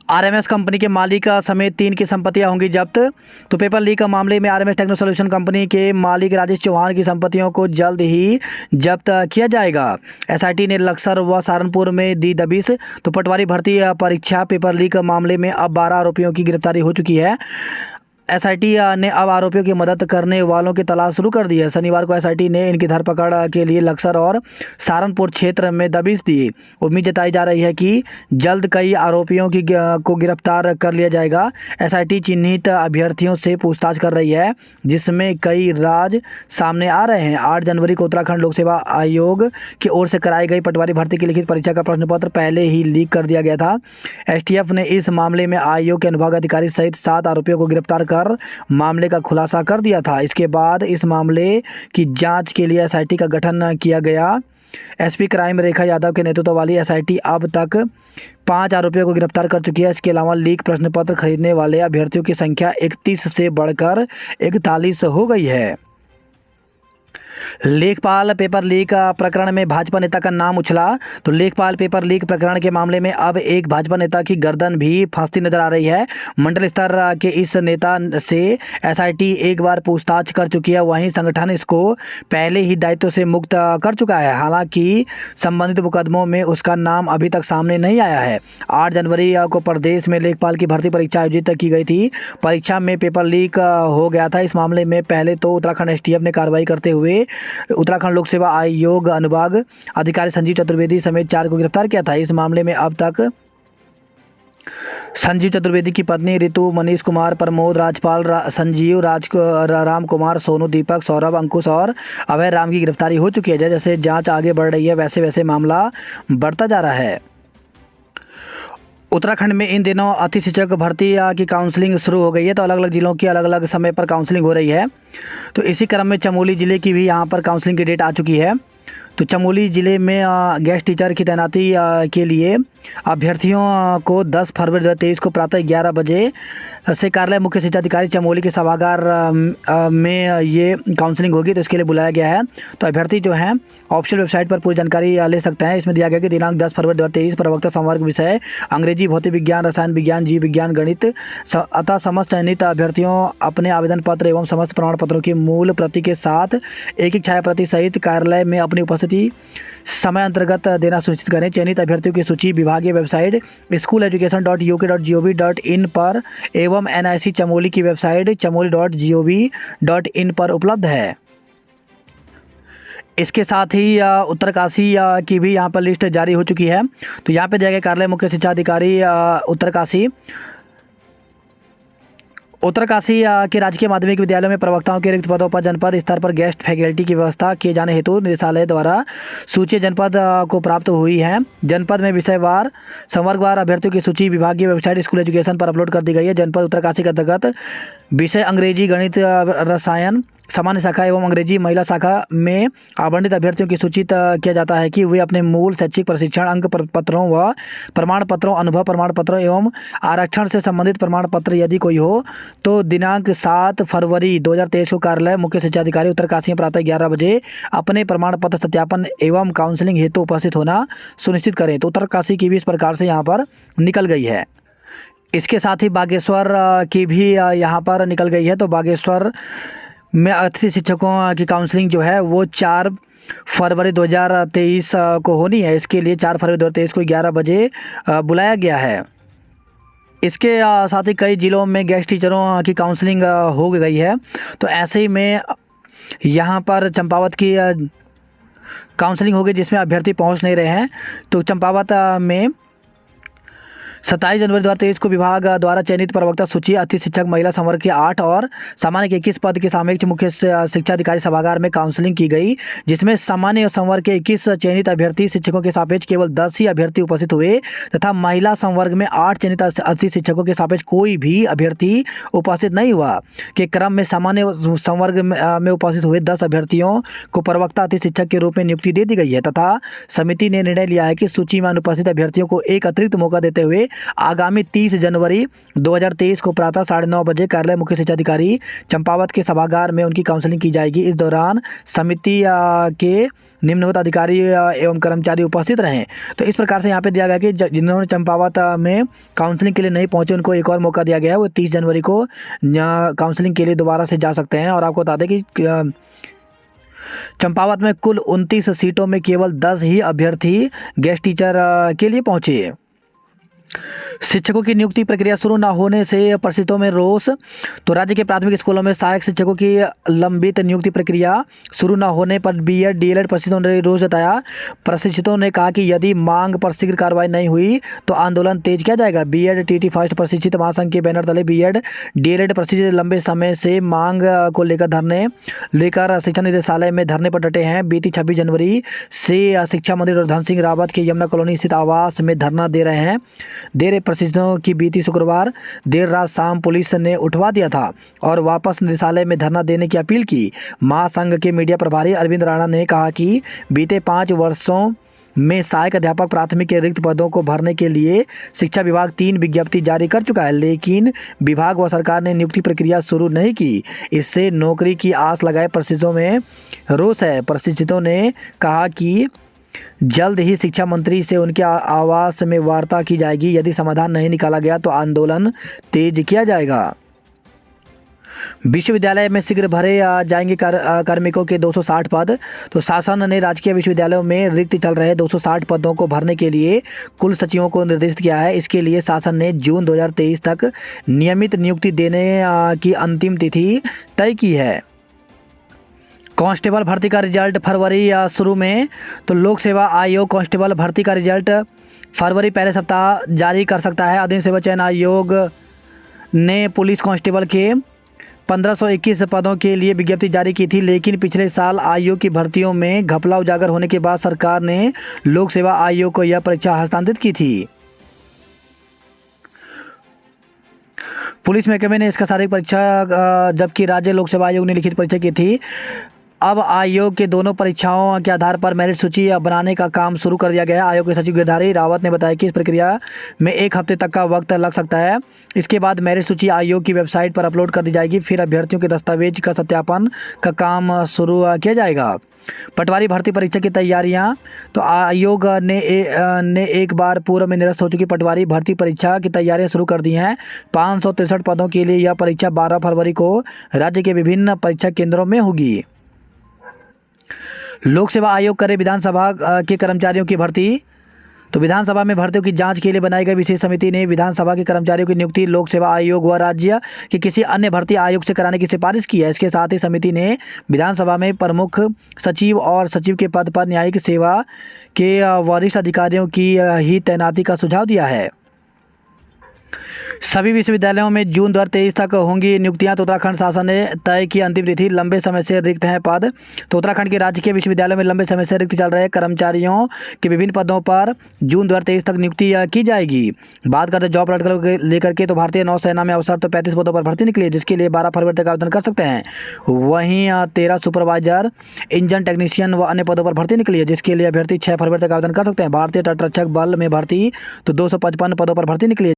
RMS company के मालिक समेत 3 की संपत्तियां होंगी जब्त। तो पेपर लीक मामले में आरएमएस टेक्नो सॉल्यूशन कंपनी के मालिक राजेश चौहान की संपत्तियों को जल्द ही जब्त किया जाएगा। एसआईटी ने लक्सर व सहारनपुर में दी दबिश। तो पटवारी भर्ती परीक्षा पेपर लीक मामले में अब 12 आरोपियों की गिरफ्तारी हो चुकी है। एसआईटी ने अब आरोपियों की मदद करने वालों की तलाश शुरू कर दी है। शनिवार को एसआईटी ने इनकी धरपकड़ के लिए लक्सर और सहारनपुर क्षेत्र में दबिश दी। उम्मीद जताई जा रही है कि जल्द कई आरोपियों को गिरफ्तार कर लिया जाएगा। एसआईटी चिन्हित अभ्यर्थियों से पूछताछ कर रही है, जिसमें कई राज सामने आ रहे हैं। 8 जनवरी को उत्तराखंड लोक सेवा आयोग की ओर से कराई गई पटवारी भर्ती की लिखित परीक्षा का प्रश्न पत्र पहले ही लीक कर दिया गया था। एसटीएफ ने इस मामले में आयोग के अनुभाग अधिकारी सहित 7 आरोपियों को गिरफ्तार कर मामले का खुलासा कर दिया था। इसके बाद इस मामले की जांच के लिए एसआईटी का गठन किया गया। एसपी क्राइम रेखा यादव के नेतृत्व वाली एसआईटी अब तक 5 आरोपियों को गिरफ्तार कर चुकी है। इसके अलावा लीक प्रश्न पत्र खरीदने वाले अभ्यर्थियों की संख्या 31 से बढ़कर 41 हो गई है। लेखपाल पेपर लीक प्रकरण में भाजपा नेता का नाम उछला। तो लेखपाल पेपर लीक प्रकरण के मामले में अब एक भाजपा नेता की गर्दन भी फंसती नजर आ रही है। मंडल स्तर के इस नेता से एसआईटी एक बार पूछताछ कर चुकी है। वहीं संगठन इसको पहले ही दायित्व से मुक्त कर चुका है। हालांकि संबंधित मुकदमों में उसका नाम अभी तक सामने नहीं आया है। 8 जनवरी को प्रदेश में लेखपाल की भर्ती परीक्षा आयोजित की गई थी। परीक्षा में पेपर लीक हो गया था। इस मामले में पहले तो उत्तराखंड एसटीएफ ने कार्रवाई करते हुए उत्तराखंड लोक सेवा आयोग अनुभाग अधिकारी संजीव चतुर्वेदी समेत 4 को गिरफ्तार किया था। इस मामले में अब तक संजीव चतुर्वेदी की पत्नी रितु, मनीष कुमार, प्रमोद, राजपाल, संजीव, राम कुमार, सोनू, दीपक, सौरभ, अंकुश और अभय राम की गिरफ्तारी हो चुकी है। जैसे जांच आगे बढ़ रही है वैसे वैसे मामला बढ़ता जा रहा है। उत्तराखंड में इन दिनों अति शिक्षक भर्ती की काउंसलिंग शुरू हो गई है। तो अलग अलग जिलों की अलग अलग समय पर काउंसलिंग हो रही है। तो इसी क्रम में चमोली ज़िले की भी यहाँ पर काउंसलिंग की डेट आ चुकी है। तो चमोली ज़िले में गेस्ट टीचर की तैनाती के लिए अभ्यर्थियों को 10 फरवरी 2023 को प्रातः 11 बजे से कार्यालय मुख्य शिक्षा अधिकारी चमोली के सभागार में ये काउंसलिंग होगी। तो इसके लिए बुलाया गया है। तो अभ्यर्थी जो हैं ऑफिशियल वेबसाइट पर पूरी जानकारी ले सकते हैं। इसमें दिया गया कि दिनांक 10 फरवरी 2023 प्रवक्ता संवर्ग विषय अंग्रेजी, भौतिक विज्ञान, रसायन विज्ञान, जीव विज्ञान, गणित अतः समस्त चयनित अभ्यर्थियों अपने आवेदन पत्र एवं समस्त प्रमाण पत्रों की मूल प्रति के साथ एक छाया प्रति सहित कार्यालय में अपनी उपस्थिति समय अंतर्गत देना सुनिश्चित करें। चयनित अभ्यर्थियों की सूची विभागीय वेबसाइट school.education.uk.gov.in पर एवं NIC चमोली की वेबसाइट chamoli.gov.in पर उपलब्ध है। इसके साथ ही उत्तरकाशी की भी यहाँ पर लिस्ट जारी हो चुकी है। तो यहाँ पे जाएगा कार्यालय मुख्य शिक्षा अधिकारी उत्तरकाशी के राजकीय माध्यमिक विद्यालयों में प्रवक्ताओं के रिक्त पदों पर जनपद स्तर पर गेस्ट फैकल्टी की व्यवस्था किए जाने हेतु निदेशालय द्वारा सूची जनपद को प्राप्त हुई है। जनपद में विषयवार संवर्गवार अभ्यर्थियों की सूची विभागीय वेबसाइट स्कूल एजुकेशन पर अपलोड कर दी गई है। जनपद उत्तरकाशी के अंतर्गत विषय अंग्रेजी, गणित, रसायन सामान्य शाखा एवं अंग्रेजी महिला शाखा में आवंटित अभ्यर्थियों की सूचित किया जाता है कि वे अपने मूल शैक्षिक प्रशिक्षण अंक पत्रों व प्रमाण पत्रों, अनुभव प्रमाण पत्रों एवं आरक्षण से संबंधित प्रमाण पत्र यदि कोई हो तो दिनांक 7 फरवरी 2023 को कार्यालय मुख्य शिक्षा अधिकारी उत्तरकाशी में प्रातः 11 बजे अपने प्रमाण पत्र सत्यापन एवं काउंसलिंग हेतु उपस्थित होना सुनिश्चित करें। तो उत्तरकाशी की भी इस प्रकार से यहाँ पर निकल गई है। इसके साथ ही बागेश्वर की भी यहाँ पर निकल गई है। तो बागेश्वर में अतिथि शिक्षकों की काउंसलिंग जो है वो 4 फरवरी 2023 को होनी है। इसके लिए 4 फरवरी 2023 को 11 बजे बुलाया गया है। इसके साथ ही कई जिलों में गेस्ट टीचरों की काउंसलिंग हो गई है। तो ऐसे ही में यहाँ पर चंपावत की काउंसलिंग हो गई जिसमें अभ्यर्थी पहुँच नहीं रहे हैं। तो चंपावत में 27 जनवरी 2023 को विभाग द्वारा चयनित प्रवक्ता सूची अतिथि शिक्षक महिला संवर्ग के 8 और सामान्य के 21 पद के सापेक्ष मुख्य शिक्षा अधिकारी सभागार में काउंसलिंग की गई, जिसमें सामान्य संवर्ग के 21 चयनित अभ्यर्थी शिक्षकों के सापेक्ष केवल 10 ही अभ्यर्थी उपस्थित हुए तथा महिला संवर्ग में 8 चयनित अतिथि शिक्षकों के सापेक्ष कोई भी अभ्यर्थी उपस्थित नहीं हुआ। के क्रम में सामान्य संवर्ग में उपस्थित हुए 10 अभ्यर्थियों को प्रवक्ता अतिथि शिक्षक के रूप में नियुक्ति दे दी गई है तथा समिति ने निर्णय लिया है कि सूची में अनुपस्थित अभ्यर्थियों को एक अतिरिक्त मौका देते हुए आगामी 30 जनवरी 2023 को प्रातः 9:30 बजे कार्यालय मुख्य शिक्षा अधिकारी चंपावत के सभागार में उनकी काउंसलिंग की जाएगी। इस दौरान समिति के निम्नवत अधिकारी एवं कर्मचारी उपस्थित रहें। तो इस प्रकार से यहाँ पे दिया गया कि जिन्होंने चंपावत में काउंसलिंग के लिए नहीं पहुंचे उनको एक और मौका दिया गया है। वो 30 जनवरी को काउंसलिंग के लिए दोबारा से जा सकते हैं। और आपको बता दें कि चंपावत में कुल 29 सीटों में केवल 10 ही अभ्यर्थी गेस्ट टीचर के लिए पहुंचे। शिक्षकों की नियुक्ति प्रक्रिया शुरू न होने से परिस्थितियों में रोष। तो राज्य के प्राथमिक स्कूलों में सहायक शिक्षकों की लंबित नियुक्ति प्रक्रिया शुरू न होने पर बीएड डीएलएड प्रशिक्षितों ने रोष जताया। प्रशिक्षितों ने कहा कि यदि मांग पर शीघ्र कार्रवाई नहीं हुई तो आंदोलन तेज किया जाएगा। बीएड टीटी फर्स्ट प्रशिक्षित महासंघ के बैनर तले बीएड डीएलएड प्रशिक्षित लंबे समय से मांग को लेकर शिक्षा निदेशालय में धरने पर डटे हैं। बीती 26 जनवरी से शिक्षा मंत्री धन सिंह रावत के यमुना कॉलोनी स्थित आवास में धरना दे रहे हैं। प्रशिक्षितों की बीती शुक्रवार देर रात शाम पुलिस ने उठवा दिया था और वापस निदेशालय में धरना देने की अपील की। महासंघ के मीडिया प्रभारी अरविंद राणा ने कहा कि बीते 5 वर्षों में सहायक अध्यापक प्राथमिक के रिक्त पदों को भरने के लिए शिक्षा विभाग 3 विज्ञप्ति जारी कर चुका है, लेकिन विभाग व सरकार ने नियुक्ति प्रक्रिया शुरू नहीं की। इससे नौकरी की आस लगाए प्रशिक्षितों में रोष है। प्रशिक्षितों ने कहा कि जल्द ही शिक्षा मंत्री से उनके आवास में वार्ता की जाएगी। यदि समाधान नहीं निकाला गया तो आंदोलन तेज किया जाएगा। विश्वविद्यालय में शीघ्र भरे जाएंगे कार्मिकों के 260 पद। तो शासन ने राजकीय विश्वविद्यालयों में रिक्त चल रहे 260 पदों को भरने के लिए कुल सचिवों को निर्देशित किया है। इसके लिए शासन ने जून 2023 तक नियमित नियुक्ति देने की अंतिम तिथि तय की है। कांस्टेबल भर्ती का रिजल्ट फरवरी शुरू में। तो लोक सेवा आयोग कांस्टेबल भर्ती का रिजल्ट फरवरी पहले सप्ताह जारी कर सकता है। अधीन सेवा चयन आयोग ने पुलिस कांस्टेबल के 1521 पदों के लिए विज्ञप्ति जारी की थी, लेकिन पिछले साल आयोग की भर्तियों में घपला उजागर होने के बाद सरकार ने लोक सेवा आयोग को यह परीक्षा हस्तांतरित की थी। पुलिस महकमे ने इसका शारीरिक परीक्षा जबकि राज्य लोक सेवा आयोग ने लिखित परीक्षा की थी। अब आयोग के दोनों परीक्षाओं के आधार पर मेरिट सूची बनाने का काम शुरू कर दिया गया है। आयोग के सचिव गिरधारी रावत ने बताया कि इस प्रक्रिया में 1 हफ्ते तक का वक्त लग सकता है। इसके बाद मेरिट सूची आयोग की वेबसाइट पर अपलोड कर दी जाएगी। फिर अभ्यर्थियों के दस्तावेज का सत्यापन का काम शुरू किया जाएगा। पटवारी भर्ती परीक्षा की तैयारियां। तो आयोग ने एक बार पूर्व में निरस्त हो चुकी पटवारी भर्ती परीक्षा की तैयारियां शुरू कर दी हैं। 563 पदों के लिए यह परीक्षा 12 फरवरी को राज्य के विभिन्न परीक्षा केंद्रों में होगी। लोक सेवा आयोग करे विधानसभा के कर्मचारियों की भर्ती। तो विधानसभा में भर्तियों की जांच के लिए बनाई गई विशेष समिति ने विधानसभा के कर्मचारियों की नियुक्ति लोक सेवा आयोग व राज्य के किसी अन्य भर्ती आयोग से कराने की सिफारिश की है। इसके साथ ही समिति ने विधानसभा में प्रमुख सचिव और सचिव के पद पर न्यायिक सेवा के वरिष्ठ अधिकारियों की ही तैनाती का सुझाव दिया है। सभी विश्वविद्यालयों में जून 2023 तक होंगी नियुक्तियां। तो उत्तराखंड शासन ने तय की अंतिम तिथि। लंबे समय से रिक्त हैं पद। तो उत्तराखंड के राजकीय विश्वविद्यालयों में लंबे समय से रिक्त चल रहे कर्मचारियों के विभिन्न पदों पर जून 2023 तक नियुक्ति की जाएगी। बात करते हैं जॉब अलर्ट को लेकर के। तो भारतीय नौसेना में अवसर तो 35 पदों पर भर्ती निकली है, जिसके लिए 12 फरवरी तक आवेदन कर सकते हैं। वहीं 13 सुपरवाइजर, इंजन टेक्नीशियन व अन्य पदों पर भर्ती निकली है, जिसके लिए अभ्यर्थी 6 फरवरी तक आवेदन कर सकते हैं। भारतीय तटरक्षक बल में भर्ती तो 255 पदों पर भर्ती निकली है।